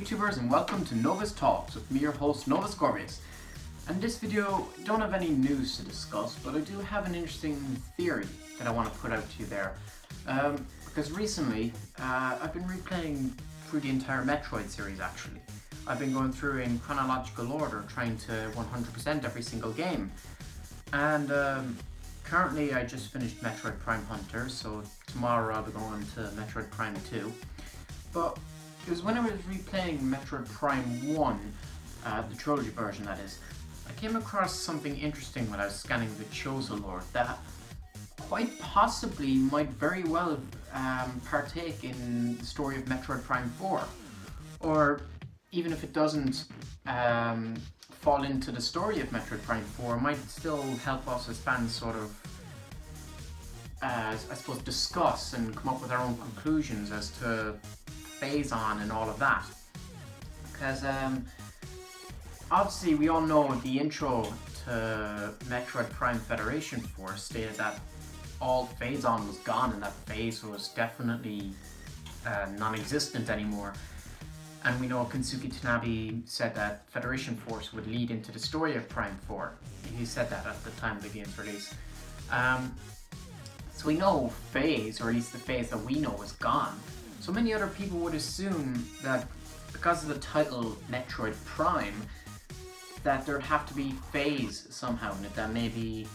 YouTubers, and welcome to Novus Talks with me, your host Novus Gorea. And this video, I don't have any news to discuss, but I do have an interesting theory that I want to put out to you there. Because recently, I've been replaying through the entire Metroid series actually. I've been going through in chronological order, trying to 100% every single game. And currently I just finished Metroid Prime Hunter, so tomorrow I'll be going to Metroid Prime 2. But it was when I was replaying Metroid Prime 1, the trilogy version that is, I came across something interesting when I was scanning the Chozo lore that quite possibly might very well partake in the story of Metroid Prime 4. Or even if it doesn't fall into the story of Metroid Prime 4, it might still help us as fans sort of, I suppose, discuss and come up with our own conclusions as to Phazon and all of that. Because obviously we all know the intro to Metroid Prime Federation Force stated that all Phazon was gone and that phase was definitely non-existent anymore. And we know Kensuke Tanabe said that Federation Force would lead into the story of Prime 4. He said that at the time of the game's release. So we know phase, or at least the phase that we know, is gone. So many other people would assume that because of the title Metroid Prime, that there'd have to be phase somehow, and that maybe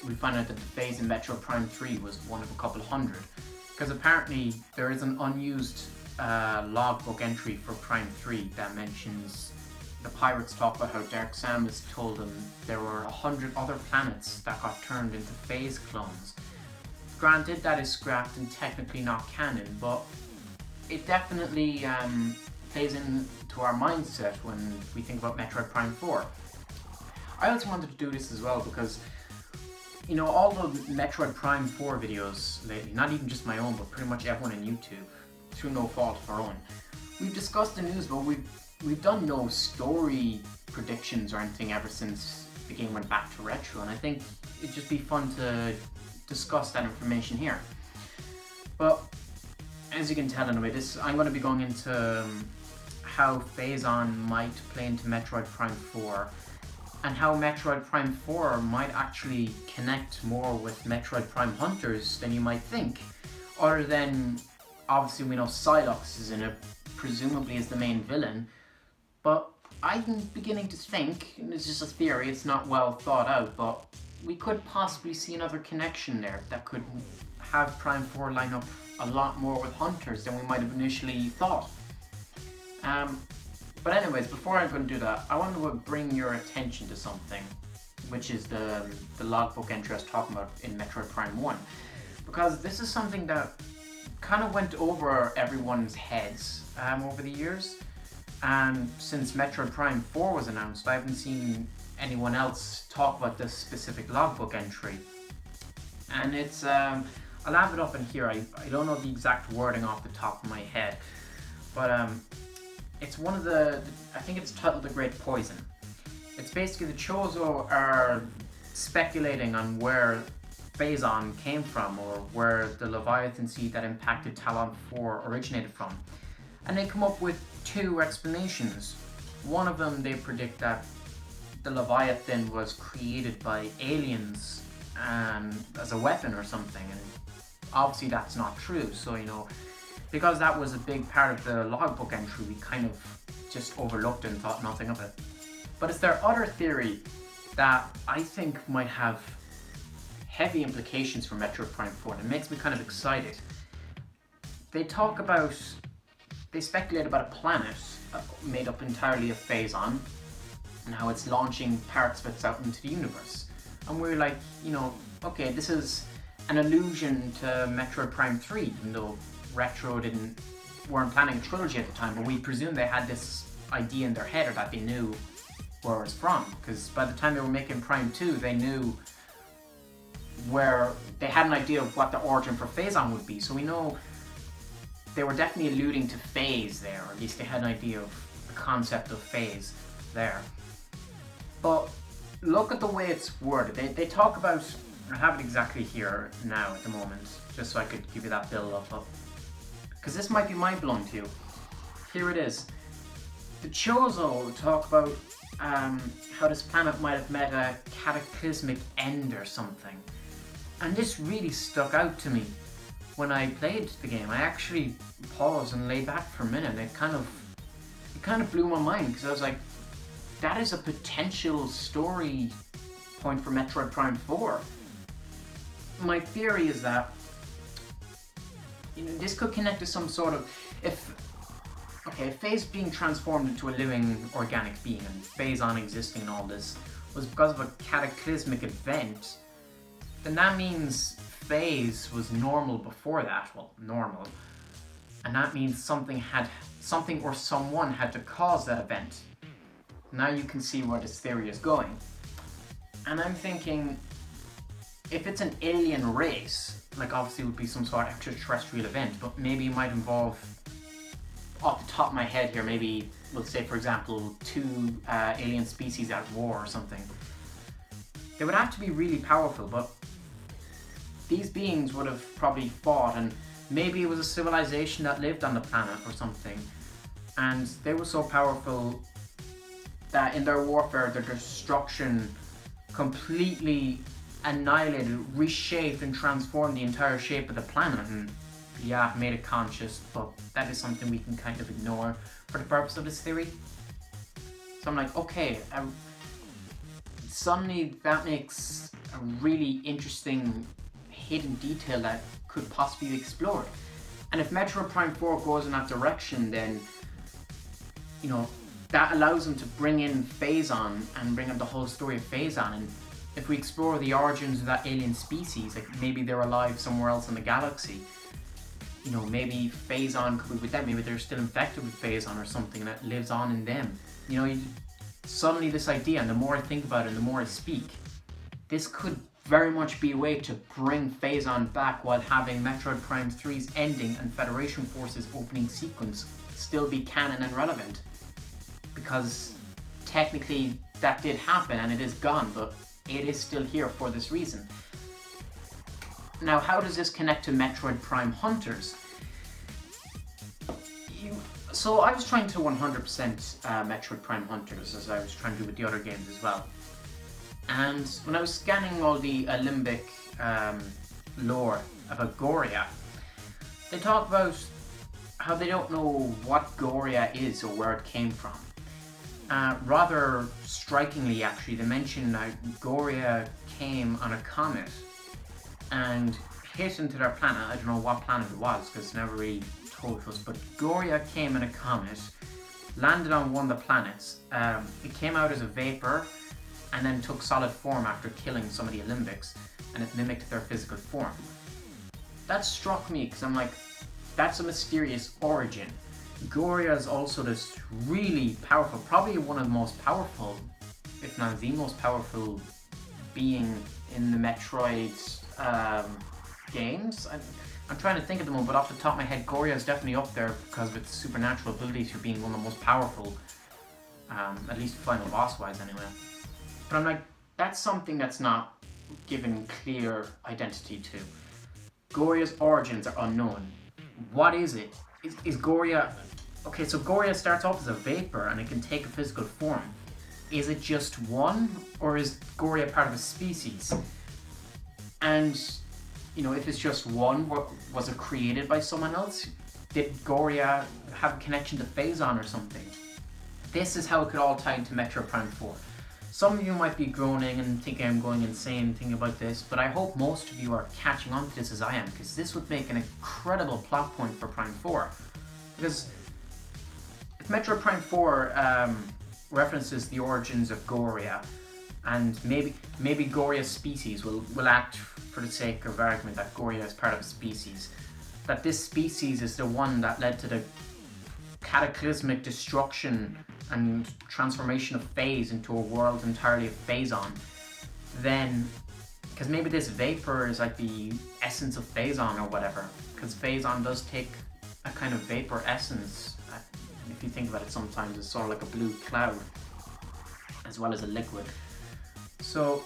we find out that the phase in Metroid Prime 3 was one of a couple hundred. Because apparently there is an unused logbook entry for Prime 3 that mentions the pirates talk about how Dark Samus told them there were 100 other planets that got turned into phase clones. Granted, that is scrapped and technically not canon, but it definitely plays into our mindset when we think about Metroid Prime 4. I also wanted to do this as well because, you know, all the Metroid Prime 4 videos lately, not even just my own, but pretty much everyone on YouTube, through no fault of our own, we've discussed the news, but we've done no story predictions or anything ever since the game went back to retro, and I think it'd just be fun to discuss that information here. But as you can tell in a way, I'm going to be going into how Phazon might play into Metroid Prime 4 and how Metroid Prime 4 might actually connect more with Metroid Prime Hunters than you might think. Other than, obviously we know Psylocke is in it, presumably as the main villain, but I'm beginning to think, and it's just a theory, it's not well thought out, but we could possibly see another connection there that could have Prime 4 line up a lot more with Hunters than we might have initially thought. But anyways, before I go and do that, I want to bring your attention to something, which is the logbook entry I was talking about in Metroid Prime 1. Because this is something that kind of went over everyone's heads over the years. And since Metroid Prime 4 was announced, I haven't seen anyone else talk about this specific logbook entry. And it's, I'll have it up in here. I don't know the exact wording off the top of my head, but it's one of the, I think it's titled The Great Poison. It's basically the Chozo are speculating on where Phazon came from, or where the Leviathan seed that impacted Talon 4 originated from. And they come up with two explanations. One of them, they predict that the Leviathan was created by aliens as a weapon or something, and obviously that's not true. So, you know, because that was a big part of the logbook entry, we kind of just overlooked it and thought nothing of it. But it's their other theory that I think might have heavy implications for Metroid Prime 4, and it makes me kind of excited. They speculate about a planet made up entirely of Phazon, and how it's launching parts of it out into the universe. And we're like, you know, okay, this is an allusion to Metroid Prime 3, even though Retro weren't planning a trilogy at the time, but we presume they had this idea in their head, or that they knew where it was from, because by the time they were making Prime 2, they knew where, they had an idea of what the origin for Phazon would be, so we know they were definitely alluding to phase there, or at least they had an idea of the concept of phase there. But look at the way it's worded. They talk about, I have it exactly here now at the moment, just so I could give you that build up of, because this might be mind-blowing to you. Here it is. The Chozo talk about how this planet might have met a cataclysmic end or something. And this really stuck out to me when I played the game. I actually paused and lay back for a minute, and it kind of blew my mind, because I was like, that is a potential story point for Metroid Prime 4. My theory is that this could connect to some sort of, if Phase being transformed into a living organic being and Phazon existing and all this was because of a cataclysmic event, then that means Phase was normal before that. Well, normal. And that means something or someone had to cause that event. Now you can see where this theory is going. And I'm thinking, if it's an alien race, like obviously it would be some sort of extraterrestrial event, but maybe it might involve, off the top of my head here, maybe, let's say for example, two alien species at war or something. They would have to be really powerful, but these beings would have probably fought, and maybe it was a civilization that lived on the planet or something, and they were so powerful that in their warfare, their destruction completely annihilated, reshaped and transformed the entire shape of the planet, and yeah, made it conscious, but that is something we can kind of ignore for the purpose of this theory. So I'm like, okay, suddenly that makes a really interesting hidden detail that could possibly be explored. And if Metroid Prime 4 goes in that direction, then, you know, that allows them to bring in Phazon and bring in the whole story of Phazon. And if we explore the origins of that alien species, like maybe they're alive somewhere else in the galaxy, you know, maybe Phazon could be with them, maybe they're still infected with Phazon or something that lives on in them. You know, suddenly this idea, and the more I think about it and the more I speak, this could very much be a way to bring Phazon back while having Metroid Prime 3's ending and Federation Force's opening sequence still be canon and relevant. Because technically that did happen and it is gone, but it is still here for this reason. Now, how does this connect to Metroid Prime Hunters? So I was trying to 100% Metroid Prime Hunters, as I was trying to do with the other games as well. And when I was scanning all the Limbic lore about Gorea, they talk about how they don't know what Gorea is or where it came from. Rather strikingly, actually, they mention that Gorea came on a comet and hit into their planet. I don't know what planet it was, because it's never really told to us, but Gorea came in a comet, landed on one of the planets. It came out as a vapor and then took solid form after killing some of the Limbics, and it mimicked their physical form. That struck me, because I'm like, that's a mysterious origin. Gorea is also this really powerful, probably one of the most powerful, if not the most powerful being in the Metroid games. I'm trying to think of them all, but off the top of my head, Gorea is definitely up there because of its supernatural abilities for being one of the most powerful, at least final boss-wise anyway. But I'm like, that's something that's not given clear identity to. Gorea's origins are unknown. What is it? Is Gorea... Okay, so Gorea starts off as a vapor and it can take a physical form. Is it just one, or is Gorea part of a species? And, you know, if it's just one, was it created by someone else? Did Gorea have a connection to Phazon or something? This is how it could all tie into Metroid Prime 4. Some of you might be groaning and thinking I'm going insane thinking about this, but I hope most of you are catching on to this as I am, because this would make an incredible plot point for Prime 4. Because if Metroid Prime 4 references the origins of Gorea, and maybe Gorea's species will act for the sake of argument that Gorea is part of a species, that this species is the one that led to the cataclysmic destruction and transformation of Phase into a world entirely of Phazon, then, because maybe this vapor is like the essence of Phazon or whatever, because Phazon does take a kind of vapor essence. If you think about it, sometimes it's sort of like a blue cloud as well as a liquid. So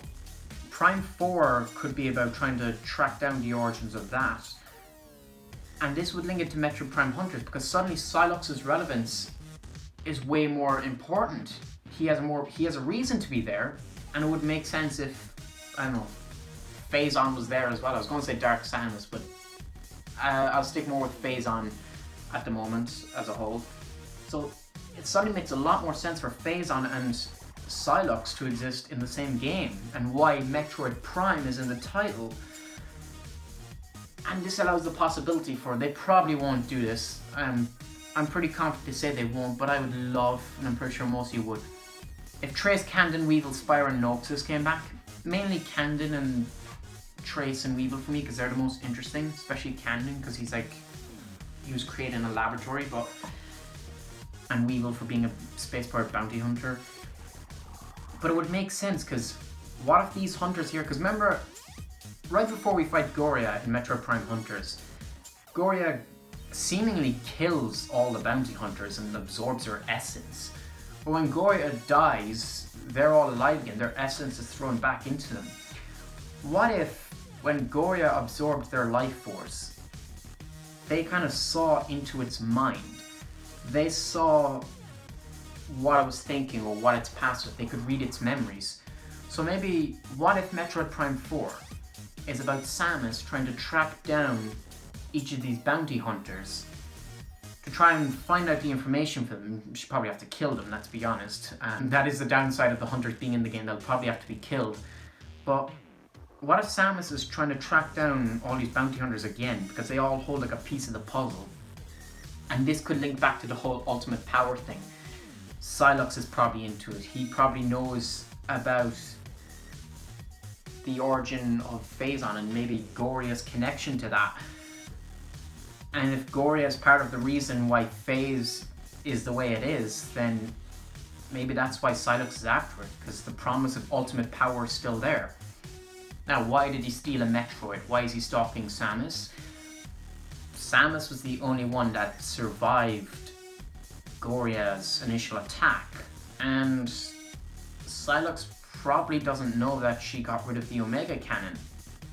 Prime 4 could be about trying to track down the origins of that, and this would link it to Metroid Prime Hunters, because suddenly Silox's relevance is way more important. He has a reason to be there, and it would make sense if, I don't know, Phazon was there as well. I was going to say Dark Samus, but I'll stick more with Phazon at the moment as a whole. So it suddenly makes a lot more sense for Phazon and Psylocke to exist in the same game, and why Metroid Prime is in the title. And this allows the possibility for, they probably won't do this. I'm pretty confident to say they won't, but I would love, and I'm pretty sure most of you would, if Trace, Candon, Weevil, Spyro, and Noxus came back. Mainly Candon and Trace and Weevil for me, because they're the most interesting, especially Candon, because he was created in a laboratory, and Weevil for being a space-powered bounty hunter. But it would make sense, because what if these hunters here, because remember, right before we fight Gorea in Metroid Prime Hunters, Gorea seemingly kills all the bounty hunters and absorbs their essence. But when Gorea dies, they're all alive again, their essence is thrown back into them. What if, when Gorea absorbed their life force, they kind of saw into its mind? They saw what I was thinking or what it's passed with. They could read its memories. So maybe, what if Metroid Prime 4 is about Samus trying to track down each of these bounty hunters to try and find out the information for them? She'd probably have to kill them, let's be honest. And that is the downside of the hunters being in the game, they'll probably have to be killed. But what if Samus is trying to track down all these bounty hunters again, because they all hold like a piece of the puzzle? And this could link back to the whole ultimate power thing. Psylocke is probably into it. He probably knows about the origin of Phazon and maybe Gorea's connection to that. And if Gorea is part of the reason why Phase is the way it is, then maybe that's why Psylocke is after it, because the promise of ultimate power is still there. Now, why did he steal a Metroid? Why is he stalking Samus? Samus was the only one that survived Gorea's initial attack, and Psylocke probably doesn't know that she got rid of the Omega Cannon.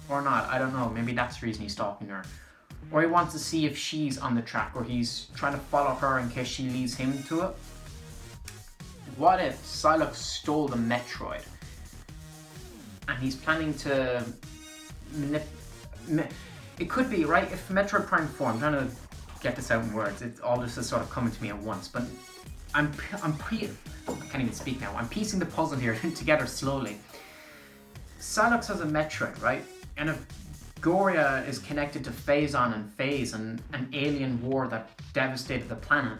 Or not, I don't know, maybe that's the reason he's stalking her. Or he wants to see if she's on the track, or he's trying to follow her in case she leads him to it. What if Psylocke stole the Metroid, and he's planning to it could be, right, if Metroid Prime 4, I'm trying to get this out in words, all this is sort of coming to me at once, but I can't even speak now, I'm piecing the puzzle here together slowly. Psylocke has a Metroid, right, and if Gorea is connected to Phazon and Phase and an alien war that devastated the planet,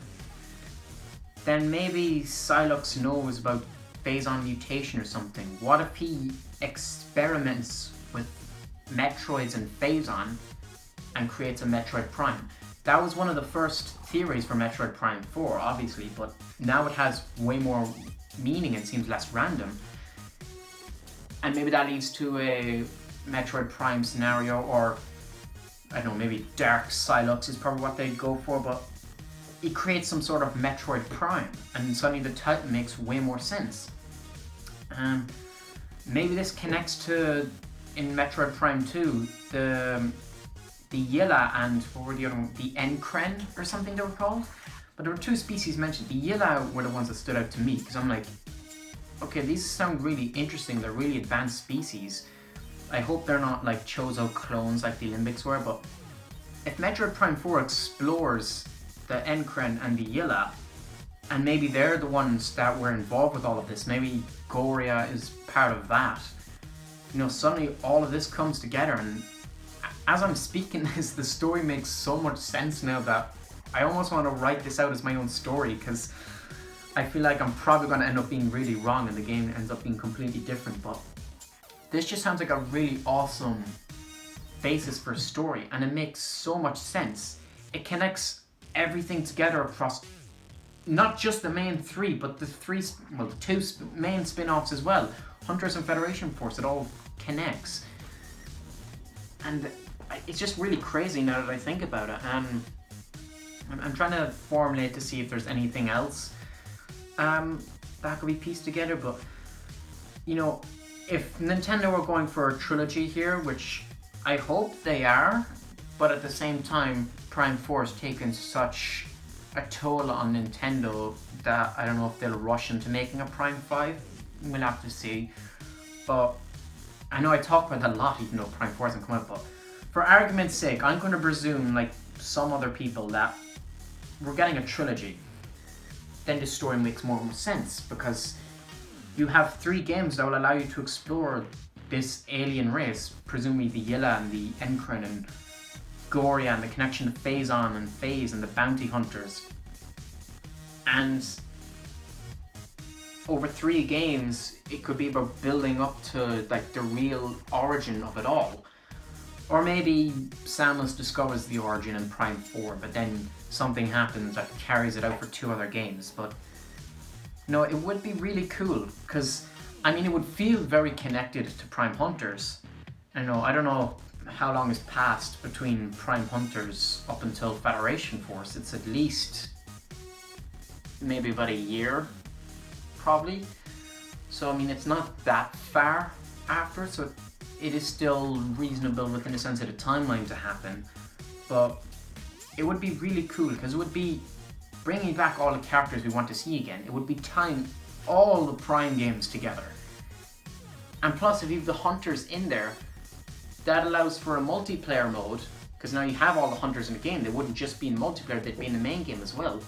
then maybe Psylocke knows about Phazon mutation or something. What if he experiments with Metroids and Phazon and creates a Metroid Prime? That was one of the first theories for Metroid Prime 4, obviously, but now it has way more meaning and seems less random. And maybe that leads to a Metroid Prime scenario, or I don't know, maybe Dark Psylocke is probably what they'd go for, but it creates some sort of Metroid Prime, and suddenly the title makes way more sense. Maybe this connects to, in Metroid Prime 2, the Yilla and, what were the other one? The Enkren or something they were called? But there were two species mentioned. The Yilla were the ones that stood out to me, because I'm like, okay, these sound really interesting, they're really advanced species. I hope they're not like Chozo clones like the Olympics were, but if Metroid Prime 4 explores the Enkren and the Yilla, and maybe they're the ones that were involved with all of this, maybe Gorea is part of that, you know, suddenly all of this comes together, and as I'm speaking this, the story makes so much sense now that I almost want to write this out as my own story, because I feel like I'm probably going to end up being really wrong and the game ends up being completely different, but this just sounds like a really awesome basis for a story, and it makes so much sense. It connects everything together across not just the main three, but the two main spin-offs as well. Hunters and Federation Force, it all connects. And it's just really crazy now that I think about it. I'm trying to formulate to see if there's anything else that could be pieced together, but you know, if Nintendo were going for a trilogy here, which I hope they are, but at the same time, Prime 4 has taken such a toll on Nintendo that I don't know if they'll rush into making a Prime 5. We'll have to see. But I know I talk about that a lot even though Prime 4 hasn't come out, but for argument's sake, I'm going to presume, like some other people, that we're getting a trilogy. Then this story makes more sense because you have 3 games that will allow you to explore this alien race, presumably the Yilla and the Enkren and Gorea and the connection to Phazon and Phase and the bounty hunters. And over 3 games, it could be about building up to like the real origin of it all. Or maybe Samus discovers the origin in Prime 4, but then something happens that carries it out for 2 other games. But no, it would be really cool because I mean it would feel very connected to Prime Hunters. I don't know how long has passed between Prime Hunters up until Federation Force. It's at least maybe about a year, probably. So I mean it's not that far after, so it is still reasonable within a sense of the timeline to happen. But it would be really cool because it would be bringing back all the characters we want to see again. It would be tying all the Prime games together. And plus, if you have the Hunters in there, that allows for a multiplayer mode, because now you have all the Hunters in the game. They wouldn't just be in multiplayer, they'd be in the main game as well.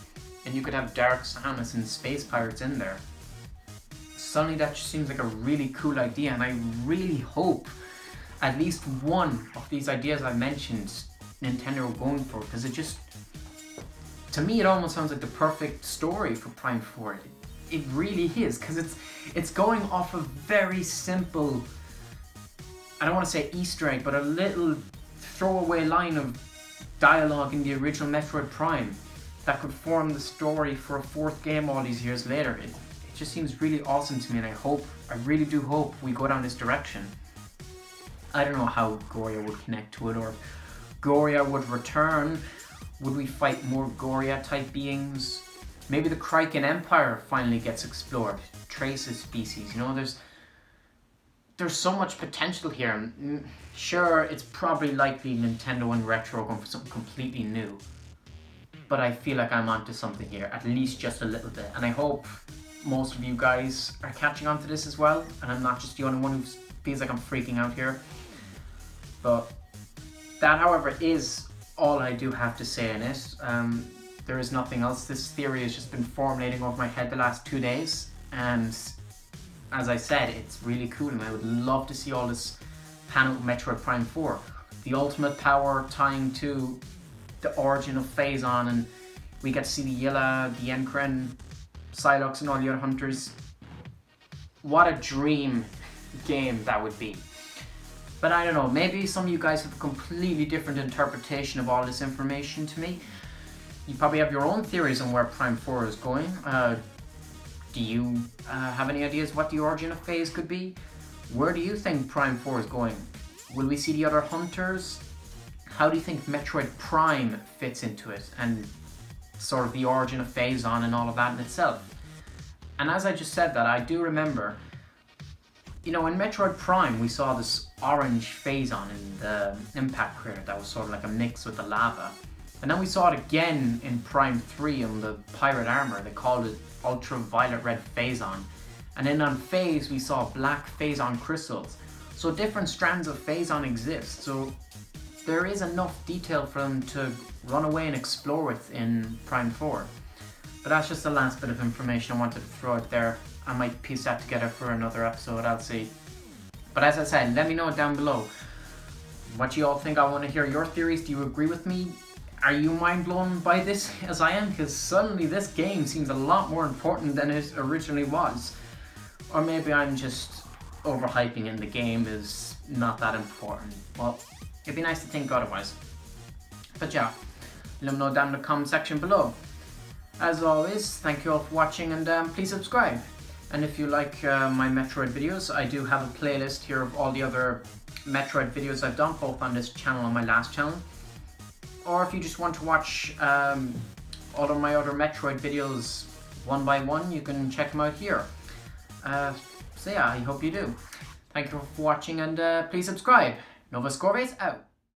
And you could have Dark Samus and Space Pirates in there. Suddenly that just seems like a really cool idea, and I really hope at least one of these ideas I mentioned Nintendo are going for, because it just, to me, it almost sounds like the perfect story for Prime 4. It really is, because it's going off a very simple, I don't want to say Easter egg, but a little throwaway line of dialogue in the original Metroid Prime that could form the story for a 4th game all these years later. It just seems really awesome to me, and I really do hope we go down this direction. I don't know how Gorea would connect to it, or if Gorea would return. Would we fight more Gorea type beings? Maybe the Kraken Empire finally gets explored. Traces species, there's so much potential here. And sure, it's probably likely Nintendo and Retro are going for something completely new. But I feel like I'm onto something here, at least just a little bit. And I hope most of you guys are catching on to this as well, and I'm not just the only one who feels like I'm freaking out here. But that, however, is all I do have to say in it. There is nothing else. This theory has just been formulating over my head the last 2 days, and as I said, it's really cool, and I would love to see all this pan out with Metroid Prime 4. The ultimate power tying to the origin of Phazon, and we get to see the Yilla, the Enkren, Psylocke, and all the other hunters. What a dream game that would be. But I don't know, maybe some of you guys have a completely different interpretation of all this information to me. You probably have your own theories on where Prime 4 is going. Do you have any ideas what the origin of Phase could be? Where do you think Prime 4 is going? Will we see the other hunters? How do you think Metroid Prime fits into it? And sort of the origin of Phazon and all of that in itself. And as I just said that, I do remember, in Metroid Prime we saw this orange Phazon in the impact crater that was sort of like a mix with the lava. And then we saw it again in Prime 3 on the pirate armor. They called it ultraviolet red Phazon. And then on Phase we saw black Phazon crystals. So different strands of Phazon exist. So there is enough detail for them to run away and explore with in Prime 4. But that's just the last bit of information I wanted to throw out there. I might piece that together for another episode, I'll see. But as I said, let me know down below what you all think. I want to hear your theories. Do you agree with me? Are you mind blown by this as I am? Because suddenly this game seems a lot more important than it originally was. Or maybe I'm just overhyping and the game is not that important. Well, it'd be nice to think otherwise. But yeah, let me know down in the comment section below. As always, thank you all for watching, and please subscribe. And if you like my Metroid videos, I do have a playlist here of all the other Metroid videos I've done, both on this channel and my last channel. Or if you just want to watch all of my other Metroid videos one by one, you can check them out here. So yeah, I hope you do. Thank you for watching, and please subscribe. Novus Corves out.